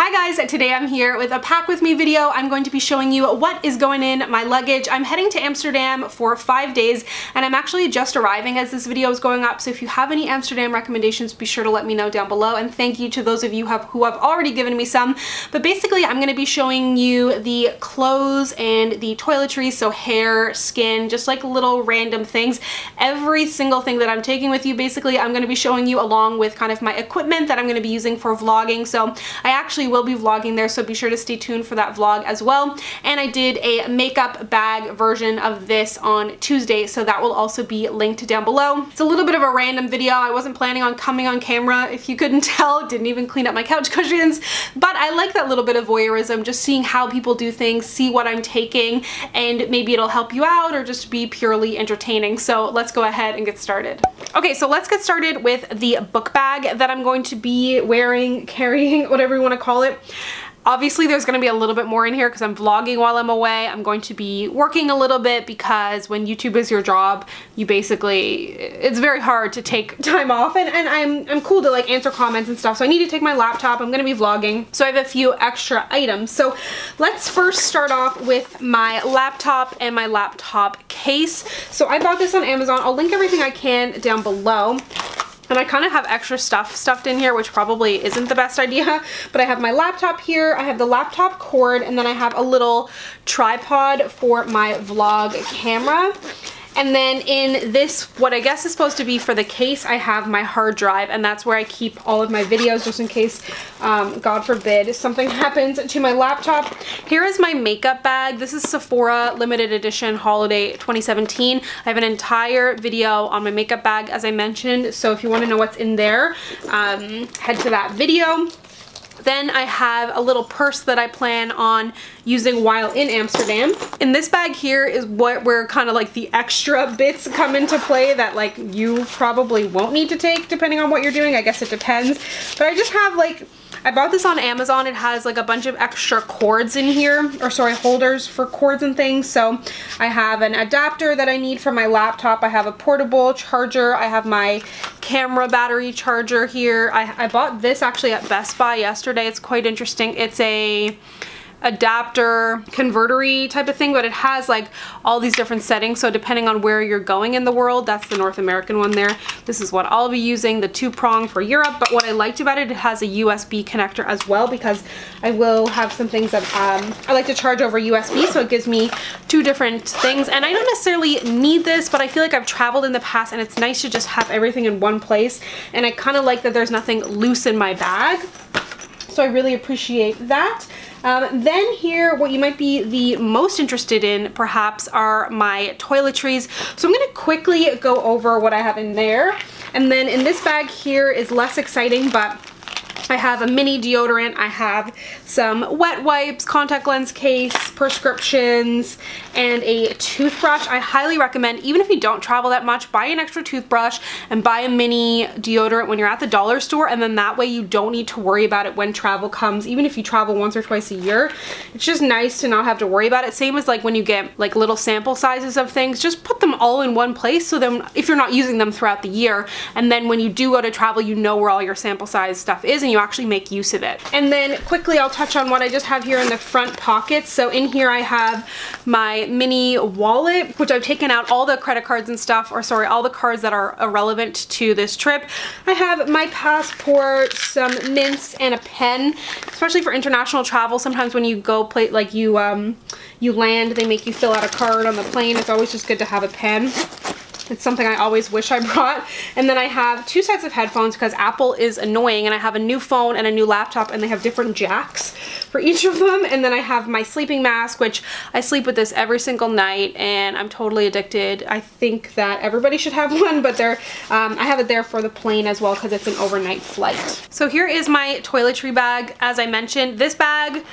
Hi guys, today I'm here with a pack with me video. I'm going to be showing you what is going in my luggage. I'm heading to Amsterdam for 5 days and I'm actually just arriving as this video is going up, so if you have any Amsterdam recommendations, be sure to let me know down below, and thank you to those of you who have already given me some. But basically I'm going to be showing you the clothes and the toiletries, so hair, skin, just like little random things. Every single thing that I'm taking with you, basically I'm going to be showing you along with kind of my equipment that I'm going to be using for vlogging. So I actually will be vlogging there, so be sure to stay tuned for that vlog as well. And I did a makeup bag version of this on Tuesday, so that will also be linked down below. It's a little bit of a random video. I wasn't planning on coming on camera, if you couldn't tell. Didn't even clean up my couch cushions, but I like that little bit of voyeurism, just seeing how people do things, see what I'm taking, and maybe it'll help you out or just be purely entertaining. So let's go ahead and get started. Okay, so let's get started with the book bag that I'm going to be wearing, carrying, whatever you want to call it. Obviously there's going to be a little bit more in here because I'm vlogging while I'm away. I'm going to be working a little bit because when YouTube is your job, you basically, it's very hard to take time off, and I'm cool to like answer comments and stuff, so I need to take my laptop. I'm going to be vlogging, so I have a few extra items. So let's first start off with my laptop and my laptop case. So I bought this on Amazon. I'll link everything I can down below. And I kind of have extra stuff stuffed in here, which probably isn't the best idea, but I have my laptop here, I have the laptop cord, and then I have a little tripod for my vlog camera. And then in this, what I guess is supposed to be for the case, I have my hard drive, and that's where I keep all of my videos, just in case, God forbid, something happens to my laptop. Here is my makeup bag. This is Sephora limited edition holiday 2017. I have an entire video on my makeup bag, as I mentioned, so if you want to know what's in there, head to that video. Then I have a little purse that I plan on using while in Amsterdam. And this bag here is where kind of like the extra bits come into play that like you probably won't need to take depending on what you're doing. I guess it depends. But I just have like, I bought this on Amazon. It has like a bunch of extra cords in here, or sorry, holders for cords and things. So I have an adapter that I need for my laptop. I have a portable charger. I have my camera battery charger here. I bought this actually at Best Buy yesterday. It's quite interesting. It's a adapter converter-y type of thing, but it has like all these different settings, so depending on where you're going in the world, that's the North American one there. This is what I'll be using, the 2-prong for Europe. But what I liked about it, it has a USB connector as well, because I will have some things that I like to charge over USB, so it gives me 2 different things. And I don't necessarily need this, but I feel like I've traveled in the past and it's nice to just have everything in one place, and I kind of like that there's nothing loose in my bag, so I really appreciate that. Then here, what you might be the most interested in perhaps are my toiletries. So I'm going to quickly go over what I have in there. And then in this bag here is less exciting, but I have a mini deodorant, I have some wet wipes, contact lens case, prescriptions, and a toothbrush. I highly recommend, even if you don't travel that much, buy an extra toothbrush and buy a mini deodorant when you're at the dollar store, and then that way you don't need to worry about it when travel comes. Even if you travel once or twice a year, it's just nice to not have to worry about it. Same as like when you get like little sample sizes of things, just put them all in one place, so then if you're not using them throughout the year, and then when you do go to travel, you know where all your sample size stuff is and you actually make use of it. And then quickly I'll touch on what I just have here in the front pockets. So in here I have my mini wallet, which I've taken out all the credit cards and stuff, or sorry, all the cards that are irrelevant to this trip. I have my passport, some mints, and a pen, especially for international travel. Sometimes when you go like you land, they make you fill out a card on the plane. It's always just good to have a pen. It's something I always wish I brought. And then I have 2 sets of headphones because Apple is annoying, and I have a new phone and a new laptop, and they have different jacks for each of them. And then I have my sleeping mask, which I sleep with this every single night, and I'm totally addicted. I think that everybody should have one, but I have it there for the plane as well because it's an overnight flight. So here is my toiletry bag. As I mentioned, this bag,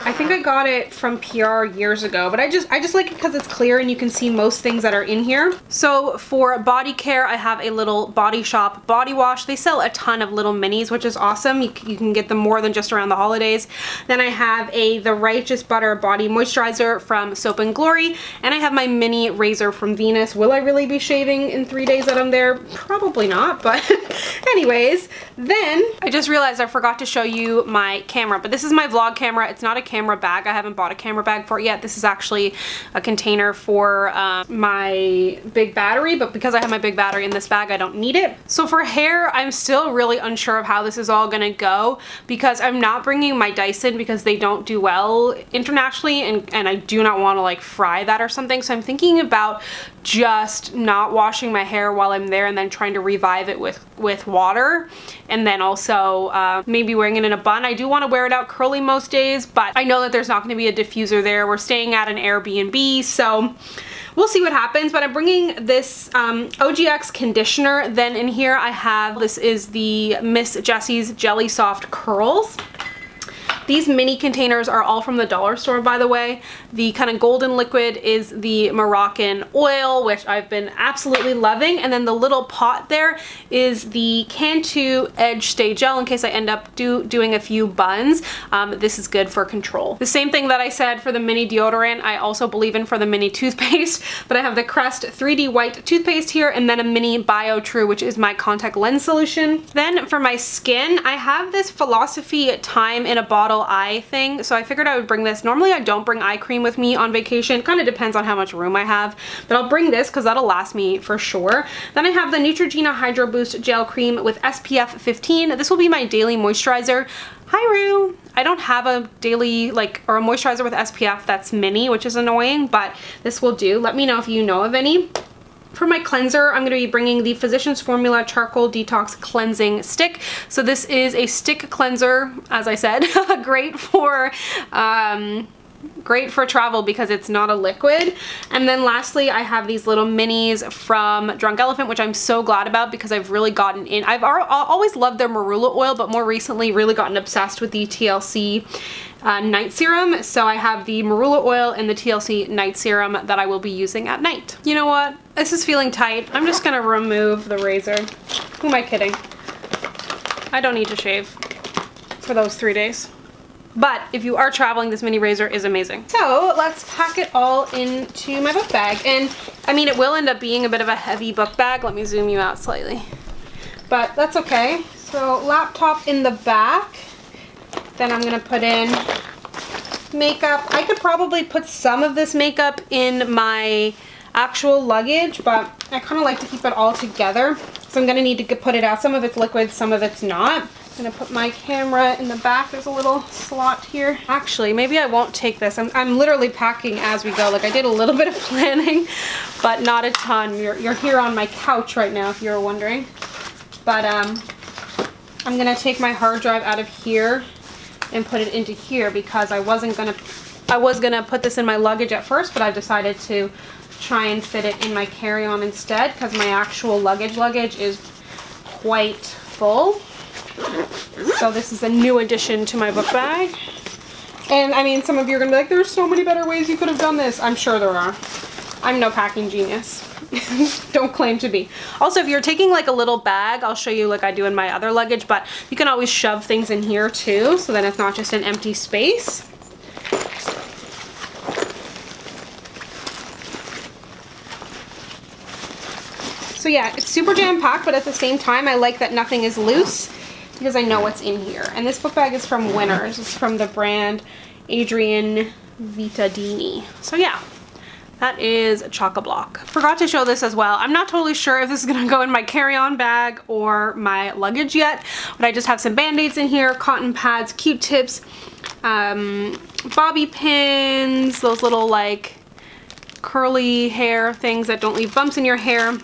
I think I got it from PR years ago, but I just like it because it's clear and you can see most things that are in here. So for body care, I have a little Body Shop body wash. They sell a ton of little minis, which is awesome. You can get them more than just around the holidays. Then I have the Righteous Butter body moisturizer from Soap and Glory, and I have my mini razor from Venus. Will I really be shaving in 3 days that I'm there? Probably not, but anyways. Then I just realized I forgot to show you my camera, but this is my vlog camera. It's not a camera bag. I haven't bought a camera bag for it yet. This is actually a container for my big battery, but because I have my big battery in this bag, I don't need it. So for hair, I'm still really unsure of how this is all gonna go because I'm not bringing my Dyson because they don't do well internationally, and I do not want to like fry that or something. So I'm thinking about just not washing my hair while I'm there and then trying to revive it with water, and then also maybe wearing it in a bun. I do want to wear it out curly most days, but I know that there's not going to be a diffuser there. We're staying at an Airbnb, so we'll see what happens. But I'm bringing this OGX conditioner. Then in here I have, this is the Miss Jessie's Jelly Soft Curls. These mini containers are all from the dollar store, by the way. The kind of golden liquid is the Moroccan oil, which I've been absolutely loving. And then the little pot there is the Cantu Edge Stay Gel in case I end up doing a few buns. This is good for control. The same thing that I said for the mini deodorant, I also believe in for the mini toothpaste, but I have the Crest 3D white toothpaste here, and then a mini Bio True, which is my contact lens solution. Then for my skin, I have this Philosophy Time in a Bottle eye thing, so I figured I would bring this. Normally I don't bring eye cream with me on vacation. Kind of depends on how much room I have, but I'll bring this because that'll last me for sure. Then I have the Neutrogena Hydro Boost Gel Cream with SPF 15. This will be my daily moisturizer. Hi Rue! I don't have a daily or a moisturizer with SPF that's mini, which is annoying, but this will do. Let me know if you know of any. For my cleanser, I'm going to be bringing the Physicians Formula Charcoal Detox Cleansing Stick. So this is a stick cleanser, as I said, great for travel because it's not a liquid. And then lastly, I have these little minis from Drunk Elephant, which I'm so glad about because I've really gotten in. I've always loved their marula oil, but more recently really gotten obsessed with the TLC night serum. So I have the marula oil and the TLC night serum that I will be using at night. You know what? This is feeling tight. I'm just gonna remove the razor. Who am I kidding? I don't need to shave for those 3 days. But if you are traveling, this mini razor is amazing. So let's pack it all into my book bag. And I mean, it will end up being a bit of a heavy book bag. Let me zoom you out slightly. But that's okay. So laptop in the back. Then I'm gonna put in makeup. I could probably put some of this makeup in my actual luggage, but I kind of like to keep it all together. So I'm gonna need to put it out. Some of it's liquid, some of it's not. I'm gonna put my camera in the back. There's a little slot here. Actually, maybe I won't take this. I'm literally packing as we go. Like I did a little bit of planning, but not a ton. You're here on my couch right now, if you were wondering. But I'm gonna take my hard drive out of here and put it into here because I was gonna put this in my luggage at first, but I've decided to try and fit it in my carry-on instead because my actual luggage is quite full. So this is a new addition to my book bag. And I mean, some of you are gonna be like, there's so many better ways you could have done this. I'm sure there are. I'm no packing genius. Don't claim to be. Also, if you're taking like a little bag, I'll show you like I do in my other luggage, but you can always shove things in here too, so then it's not just an empty space. So yeah, it's super jam-packed, but at the same time, I like that nothing is loose because I know what's in here. And this book bag is from Winners. It's from the brand Adrian Vitadini. So yeah. That is chock-a-block. Forgot to show this as well. I'm not totally sure if this is gonna go in my carry-on bag or my luggage yet, but I just have some band-aids in here, cotton pads, Q-tips, bobby pins, those little like curly hair things that don't leave bumps in your hair.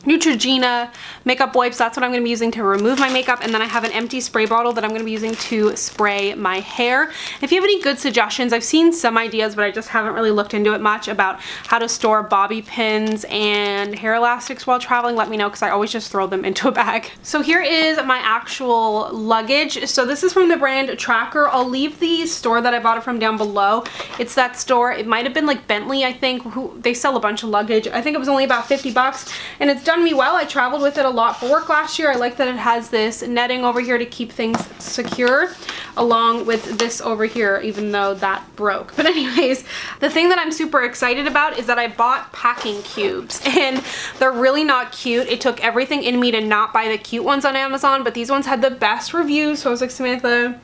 Neutrogena makeup wipes. That's what I'm going to be using to remove my makeup. And then I have an empty spray bottle that I'm going to be using to spray my hair. If you have any good suggestions, I've seen some ideas, but I just haven't really looked into it much about how to store bobby pins and hair elastics while traveling. Let me know, because I always just throw them into a bag. So here is my actual luggage. So this is from the brand Tracker. I'll leave the store that I bought it from down below. It's that store. It might have been like Bentley, I think. They sell a bunch of luggage. I think it was only about 50 bucks, and it's done me well. I traveled with it a lot for work last year. I like that it has this netting over here to keep things secure, along with this over here, even though that broke. But anyways, the thing that I'm super excited about is that I bought packing cubes, and they're really not cute. It took everything in me to not buy the cute ones on Amazon, but these ones had the best reviews. So I was like, Samantha,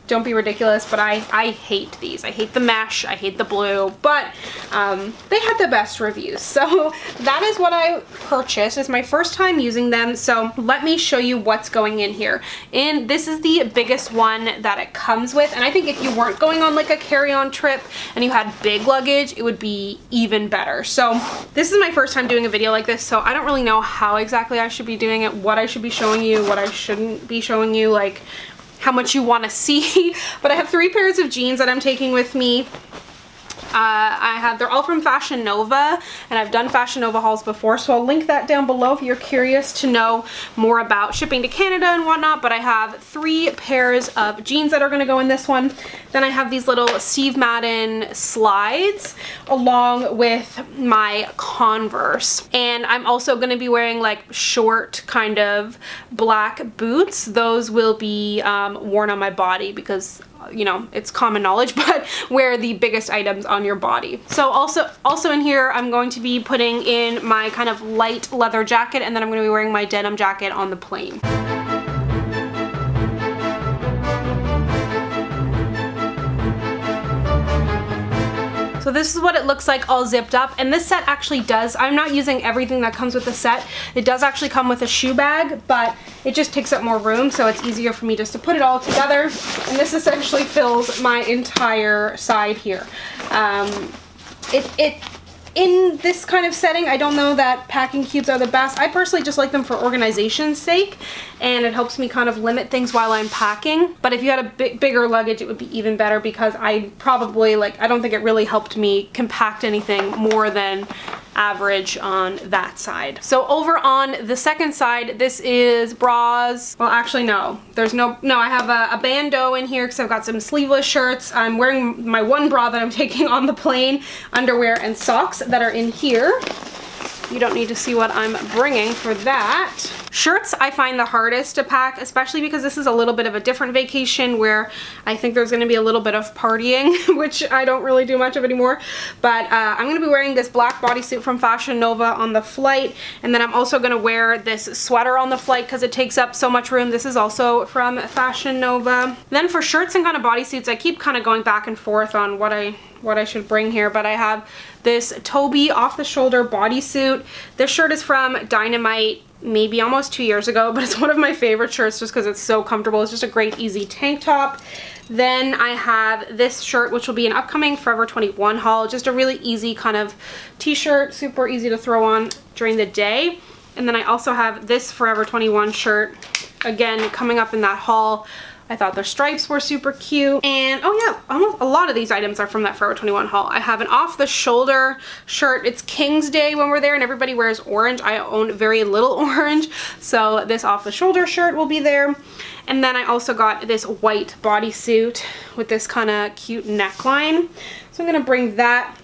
don't be ridiculous, but I hate these. I hate the mesh, I hate the blue, but they had the best reviews. So that is what I purchased. It's my first time using them, so let me show you what's going in here. And this is the biggest one that it comes with, and I think if you weren't going on like a carry-on trip and you had big luggage, it would be even better. So this is my first time doing a video like this, so I don't really know how exactly I should be doing it, what I should be showing you, what I shouldn't be showing you, like how much you want to see. But I have 3 pairs of jeans that I'm taking with me. They're all from Fashion Nova, and I've done Fashion Nova hauls before, so I'll link that down below if you're curious to know more about shipping to Canada and whatnot. But I have 3 pairs of jeans that are going to go in this one. Then I have these little Steve Madden slides along with my Converse, and I'm also going to be wearing like short kind of black boots. Those will be worn on my body because, you know, it's common knowledge, but wear the biggest items on your body. So also in here, I'm going to be putting in my kind of light leather jacket, and then I'm going to be wearing my denim jacket on the plane. So this is what it looks like all zipped up, and this set actually does, I'm not using everything that comes with the set. It does actually come with a shoe bag, but it just takes up more room, so it's easier for me just to put it all together. And this essentially fills my entire side here. In this kind of setting, I don't know that packing cubes are the best. I personally just like them for organization's sake, and it helps me kind of limit things while I'm packing. But if you had a bigger luggage, it would be even better, because I probably, like, I don't think it really helped me compact anything more than average on that side. So over on the second side, this is bras. Well, actually no, there's no, I have a bandeau in here because I've got some sleeveless shirts. I'm wearing my one bra that I'm taking on the plane, underwear and socks that are in here. You don't need to see what I'm bringing for that. Shirts I find the hardest to pack, especially because this is a little bit of a different vacation where I think there's going to be a little bit of partying, which I don't really do much of anymore. But I'm going to be wearing this black bodysuit from Fashion Nova on the flight, and then I'm also going to wear this sweater on the flight because it takes up so much room. This is also from Fashion Nova. Then for shirts and kind of bodysuits, I keep kind of going back and forth on what I should bring here, but I have this Toby off-the-shoulder bodysuit. This shirt is from Dynamite maybe almost 2 years ago, but it's one of my favorite shirts just because it's so comfortable. It's just a great easy tank top. Then I have this shirt, which will be an upcoming Forever 21 haul. Just a really easy kind of t-shirt, super easy to throw on during the day. And then I also have this Forever 21 shirt, again coming up in that haul. I thought the stripes were super cute. And oh yeah, almost a lot of these items are from that Forever 21 haul. I have an off-the-shoulder shirt. It's King's Day when we're there and everybody wears orange. I own very little orange, so this off-the-shoulder shirt will be there. And then I also got this white bodysuit with this kind of cute neckline. So I'm gonna bring that.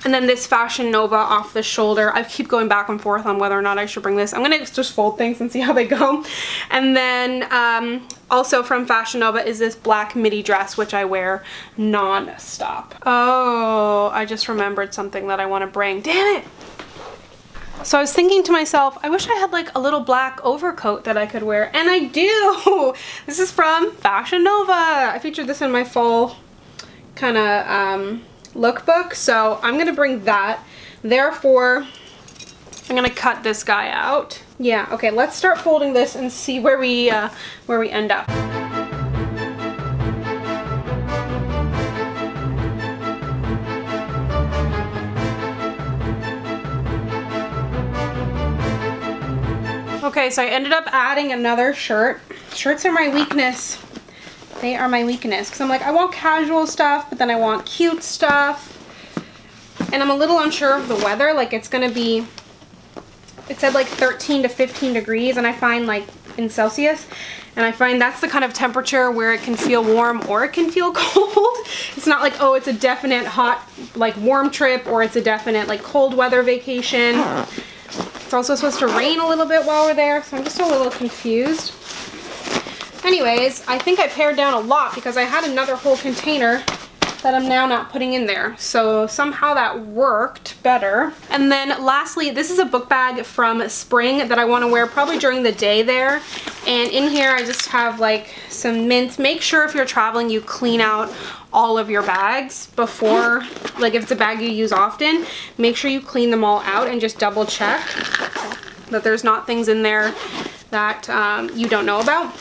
And then this Fashion Nova off the shoulder. I keep going back and forth on whether or not I should bring this. I'm gonna just fold things and see how they go. And then also from Fashion Nova is this black midi dress, which I wear non-stop. Oh, I just remembered something that I want to bring. Damn it! So I was thinking to myself, I wish I had like a little black overcoat that I could wear. And I do! This is from Fashion Nova. I featured this in my fall kind of lookbook, so I'm gonna bring that. Therefore, I'm gonna cut this guy out. Yeah, okay, let's start folding this and see where we end up. Okay, so I ended up adding another shirt. Shirts are my weakness. They are my weakness. Because I'm like, I want casual stuff, but then I want cute stuff. And I'm a little unsure of the weather. Like, it's going to be, it said like 13 to 15 degrees, and I find like in Celsius. And I find that's the kind of temperature where it can feel warm or it can feel cold. It's not like, oh, it's a definite hot, like warm trip, or it's a definite like cold weather vacation. It's also supposed to rain a little bit while we're there, so I'm just a little confused. Anyways, I think I pared down a lot because I had another whole container that I'm now not putting in there. So somehow that worked better. And then lastly, this is a book bag from spring that I want to wear probably during the day there. And in here I just have like some mints. Make sure if you're traveling you clean out all of your bags before, like if it's a bag you use often, make sure you clean them all out and just double check that there's not things in there that you don't know about.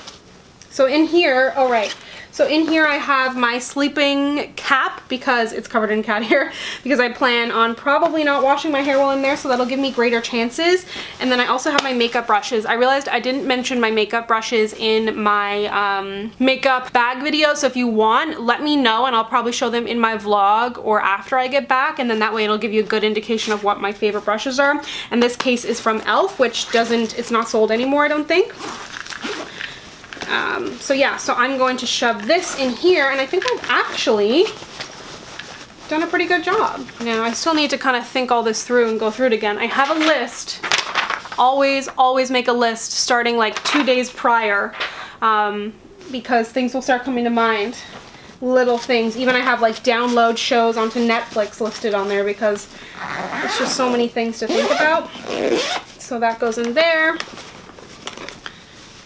So in here, oh right, so in here I have my sleeping cap because it's covered in cat hair, because I plan on probably not washing my hair while in there, so that'll give me greater chances. And then I also have my makeup brushes. I realized I didn't mention my makeup brushes in my makeup bag video, so if you want, let me know and I'll probably show them in my vlog or after I get back, and then that way it'll give you a good indication of what my favorite brushes are. And this case is from e.l.f., which it's not sold anymore, I don't think. So yeah, so I'm going to shove this in here, and I think I've actually done a pretty good job. Now I still need to kind of think all this through and go through it again. I have a list. Always make a list starting like 2 days prior, because things will start coming to mind. Little things. Even I have like download shows onto Netflix listed on there because there's just so many things to think about. So that goes in there.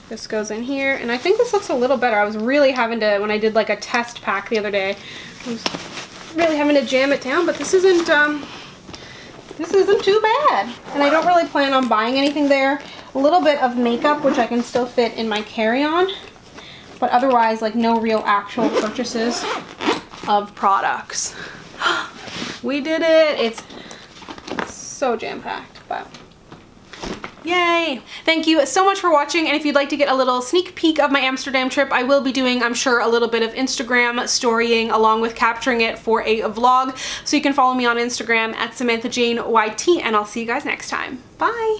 This goes in here, and I think this looks a little better. I was really having to, when I did like a test pack the other day, I was really having to jam it down, but this isn't too bad. And I don't really plan on buying anything there. A little bit of makeup, which I can still fit in my carry-on, but otherwise like no real actual purchases of products. We did it. It's so jam-packed, but yay! Thank you so much for watching, and if you'd like to get a little sneak peek of my Amsterdam trip, I will be doing, I'm sure, a little bit of Instagram storying along with capturing it for a vlog, so you can follow me on Instagram at SamanthaJaneYT, and I'll see you guys next time. Bye!